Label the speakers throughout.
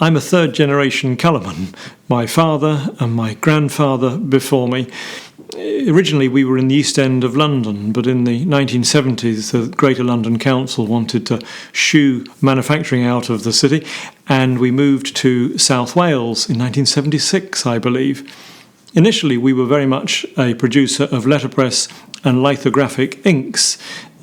Speaker 1: I'm a third generation colourman. My father and my grandfather before me. Originally we were in the East End of London, but in the 1970s the Greater London Council wanted to shoo manufacturing out of the city, and we moved to South Wales in 1976, I believe. Initially we were very much a producer of letterpress and lithographic inks,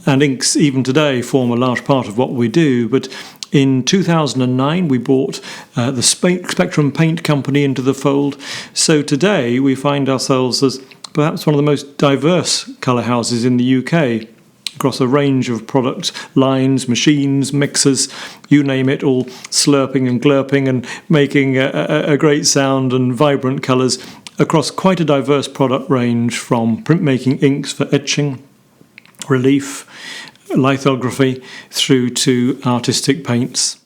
Speaker 1: and inks even today form a large part of what we do, but in 2009 we brought the Spectrum Paint Company into the fold, so today we find ourselves as perhaps one of the most diverse colour houses in the UK, across a range of product lines, machines, mixers, you name it, all slurping and glurping and making a great sound and vibrant colours across quite a diverse product range, from printmaking inks for etching, relief, lithography, through to artistic paints.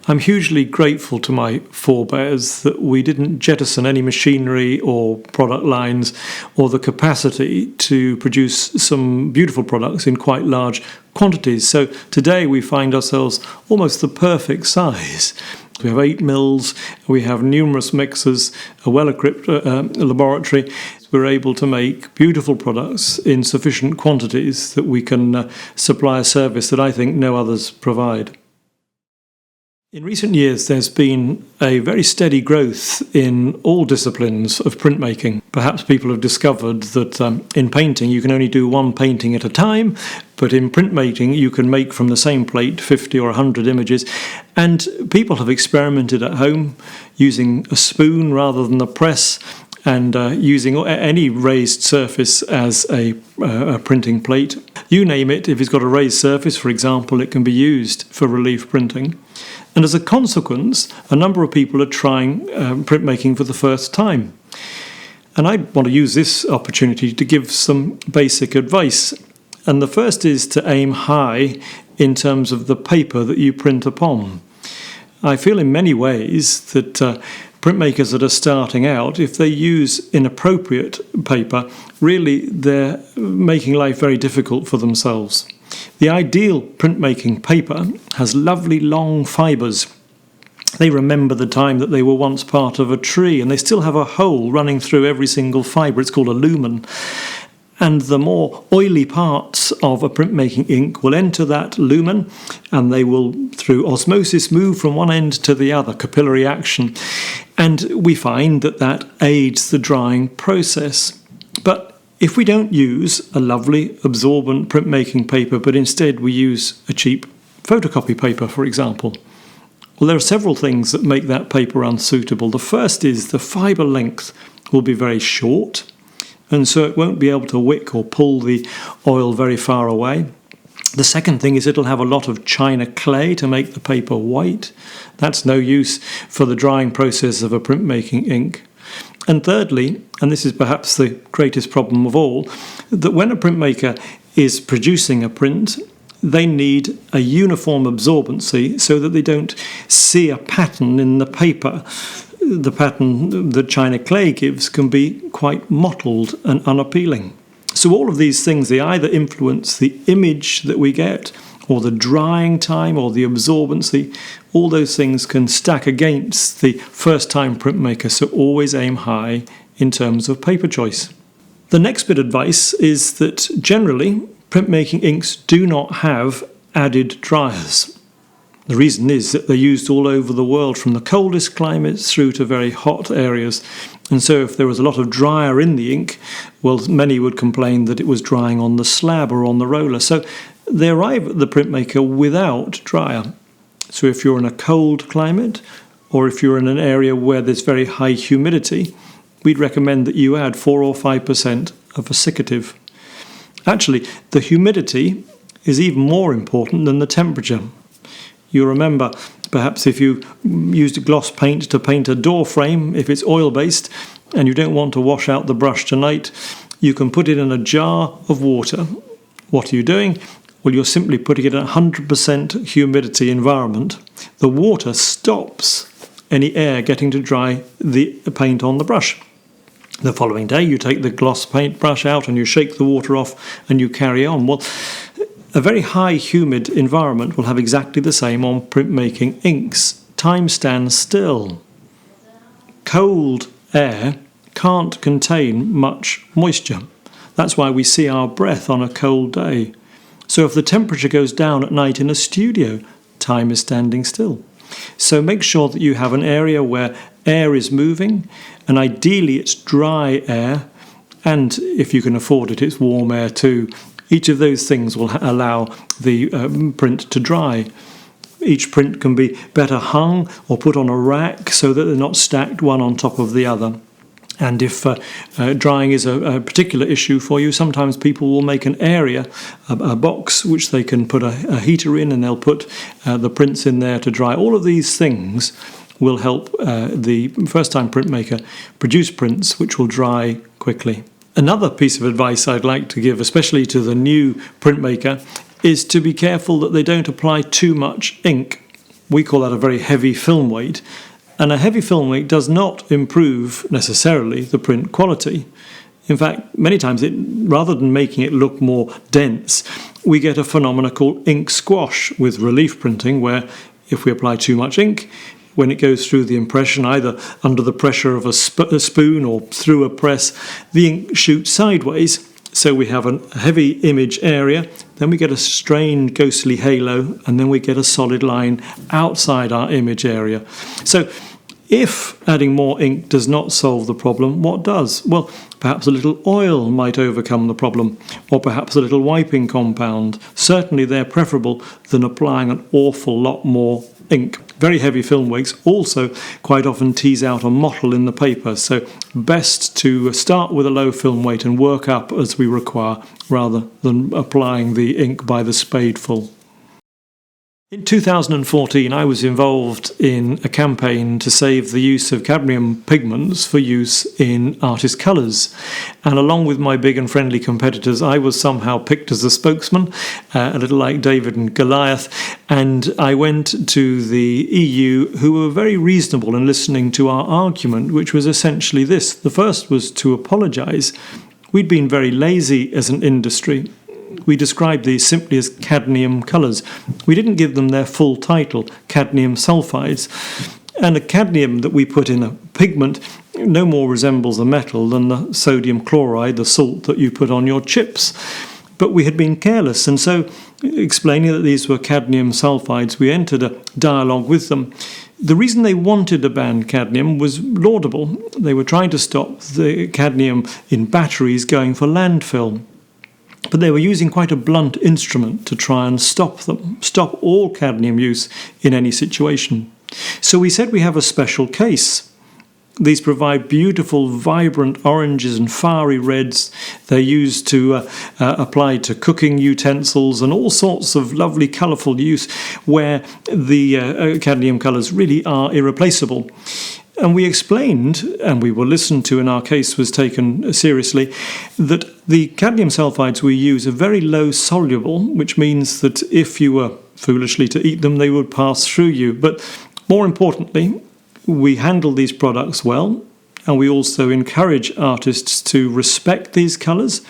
Speaker 1: I'm hugely grateful to my forebears that we didn't jettison any machinery or product lines or the capacity to produce some beautiful products in quite large quantities. So today we find ourselves almost the perfect size. We have 8 mills, we have numerous mixers, a well-equipped laboratory. We're able to make beautiful products in sufficient quantities that we can supply a service that I think no others provide. In recent years, there's been a very steady growth in all disciplines of printmaking. Perhaps people have discovered that in painting you can only do one painting at a time, but in printmaking you can make from the same plate 50 or 100 images. And people have experimented at home using a spoon rather than a press, and using any raised surface as a printing plate. You name it, if it's got a raised surface, for example, it can be used for relief printing. And as a consequence, a number of people are trying printmaking for the first time. And I want to use this opportunity to give some basic advice. And the first is to aim high in terms of the paper that you print upon. I feel in many ways that printmakers that are starting out, if they use inappropriate paper, really they're making life very difficult for themselves. The ideal printmaking paper has lovely long fibres. They remember the time that they were once part of a tree, and they still have a hole running through every single fibre. It's called a lumen. And the more oily parts of a printmaking ink will enter that lumen, and they will, through osmosis, move from one end to the other, capillary action. And we find that that aids the drying process. But if we don't use a lovely absorbent printmaking paper, but instead we use a cheap photocopy paper, for example, well, there are several things that make that paper unsuitable. The first is the fibre length will be very short, and so it won't be able to wick or pull the oil very far away. The second thing is it'll have a lot of china clay to make the paper white. That's no use for the drying process of a printmaking ink. And thirdly, and this is perhaps the greatest problem of all, that when a printmaker is producing a print, they need a uniform absorbency so that they don't see a pattern in the paper. The pattern that china clay gives can be quite mottled and unappealing. So all of these things, they either influence the image that we get, or the drying time, or the absorbency. All those things can stack against the first-time printmaker, so always aim high in terms of paper choice. The next bit of advice is that generally printmaking inks do not have added dryers. The reason is that they're used all over the world, from the coldest climates through to very hot areas. And so if there was a lot of dryer in the ink, well, many would complain that it was drying on the slab or on the roller. So they arrive at the printmaker without dryer. So if you're in a cold climate, or if you're in an area where there's very high humidity, we'd recommend that you add 4 or 5% of assiciative. Actually, the humidity is even more important than the temperature. You remember, perhaps if you used a gloss paint to paint a door frame, if it's oil-based and you don't want to wash out the brush tonight, you can put it in a jar of water. What are you doing? Well, you're simply putting it in a 100% humidity environment. The water stops any air getting to dry the paint on the brush. The following day, you take the gloss paint brush out and you shake the water off and you carry on. Well, a very high humid environment will have exactly the same on printmaking inks. time stands still. Cold air can't contain much moisture. That's why we see our breath on a cold day. So if the temperature goes down at night in a studio, time is standing still. So make sure that you have an area where air is moving, and ideally it's dry air, and if you can afford it, it's warm air too. Each of those things will allow the print to dry. Each print can be better hung or put on a rack so that they're not stacked one on top of the other. And if drying is a particular issue for you, sometimes people will make an area, a box, which they can put a heater in, and they'll put the prints in there to dry. All of these things will help the first-time printmaker produce prints which will dry quickly. Another piece of advice I'd like to give, especially to the new printmaker, is to be careful that they don't apply too much ink. We call that a very heavy film weight. And a heavy film weight does not improve necessarily the print quality. In fact, many times, rather than making it look more dense, we get a phenomenon called ink squash with relief printing, where if we apply too much ink, when it goes through the impression, either under the pressure of a spoon or through a press, the ink shoots sideways. So we have a heavy image area, then we get a strained ghostly halo, and then we get a solid line outside our image area. So if adding more ink does not solve the problem, what does? Well, perhaps a little oil might overcome the problem, or perhaps a little wiping compound. Certainly they're preferable than applying an awful lot more ink. Very heavy film weights also quite often tease out a mottle in the paper, so best to start with a low film weight and work up as we require, rather than applying the ink by the spadeful. In 2014, I was involved in a campaign to save the use of cadmium pigments for use in artist colours. And along with my big and friendly competitors, I was somehow picked as the spokesman, a little like David and Goliath. And I went to the EU, who were very reasonable in listening to our argument, which was essentially this. The first was to apologise. We'd been very lazy as an industry. We described these simply as cadmium colours. We didn't give them their full title, cadmium sulfides. And a cadmium that we put in a pigment no more resembles a metal than the sodium chloride, the salt that you put on your chips. But we had been careless, and so explaining that these were cadmium sulfides, we entered a dialogue with them. The reason they wanted to ban cadmium was laudable. They were trying to stop the cadmium in batteries going for landfill. But they were using quite a blunt instrument to try and stop all cadmium use in any situation. So we said we have a special case. These provide beautiful, vibrant oranges and fiery reds. They're used to apply to cooking utensils and all sorts of lovely, colourful use where the cadmium colours really are irreplaceable. And we explained, and we were listened to and our case was taken seriously, that the cadmium sulfides we use are very low soluble, which means that if you were foolishly to eat them, they would pass through you. But more importantly, we handle these products well, and we also encourage artists to respect these colours,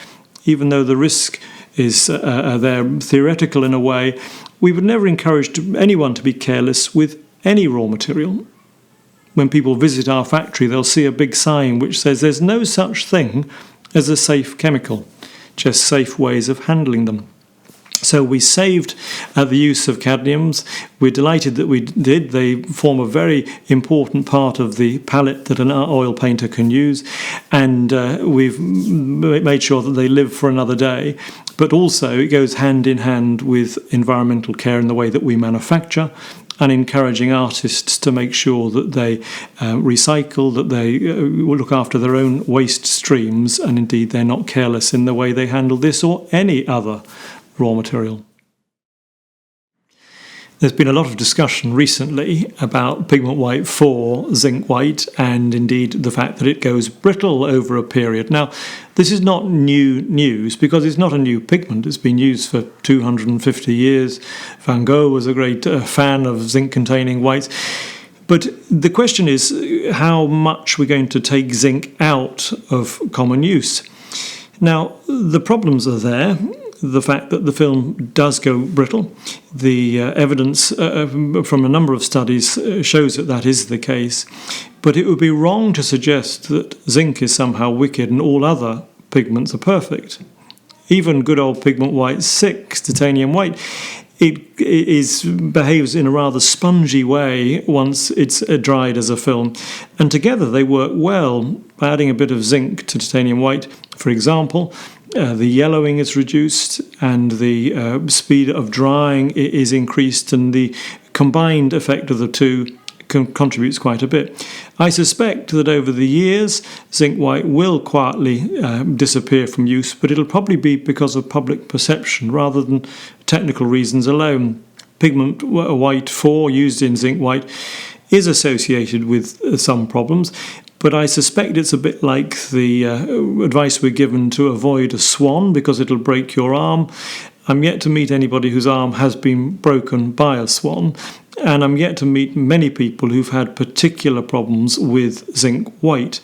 Speaker 1: even though the risk is they're theoretical in a way. We would never encourage anyone to be careless with any raw material. When people visit our factory, they'll see a big sign which says there's no such thing as a safe chemical, just safe ways of handling them. So we saved the use of cadmiums. We're delighted that we did. They form a very important part of the palette that an oil painter can use, and we've made sure that they live for another day. But also it goes hand in hand with environmental care in the way that we manufacture, and encouraging artists to make sure that they recycle, that they look after their own waste streams, and indeed they're not careless in the way they handle this or any other raw material. There's been a lot of discussion recently about Pigment White 4, Zinc White, and indeed the fact that it goes brittle over a period. Now, this is not new news because it's not a new pigment. It's been used for 250 years. Van Gogh was a great fan of zinc-containing whites. But the question is how much we're going to take zinc out of common use. Now, the problems are there. the fact that the film does go brittle. The evidence from a number of studies shows that that is the case. But it would be wrong to suggest that zinc is somehow wicked and all other pigments are perfect. Even good old Pigment White 6, titanium white, it behaves in a rather spongy way once it's dried as a film. And together they work well. By adding a bit of zinc to titanium white, for example, the yellowing is reduced and the speed of drying is increased, and the combined effect of the two contributes quite a bit. I suspect that over the years zinc white will quietly disappear from use, but it'll probably be because of public perception rather than technical reasons alone. Pigment White 4 used in zinc white is associated with some problems, but I suspect it's a bit like the advice we're given to avoid a swan because it'll break your arm. I'm yet to meet anybody whose arm has been broken by a swan, and I'm yet to meet many people who've had particular problems with zinc white.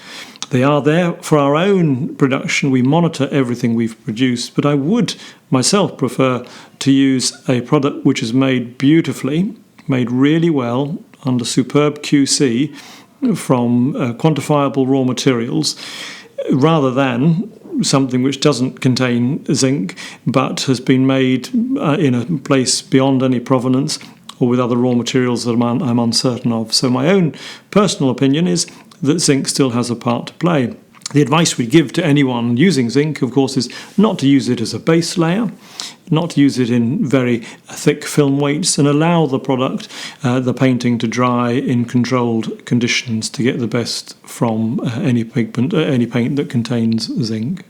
Speaker 1: They are there for our own production. We monitor everything we've produced, but I would myself prefer to use a product which is made beautifully, made really well, under superb QC, from quantifiable raw materials, rather than something which doesn't contain zinc but has been made in a place beyond any provenance or with other raw materials that I'm uncertain of. So my own personal opinion is that zinc still has a part to play. The advice we give to anyone using zinc, of course, is not to use it as a base layer, not to use it in very thick film weights, and allow the product, the painting, to dry in controlled conditions to get the best from any pigment, any paint that contains zinc.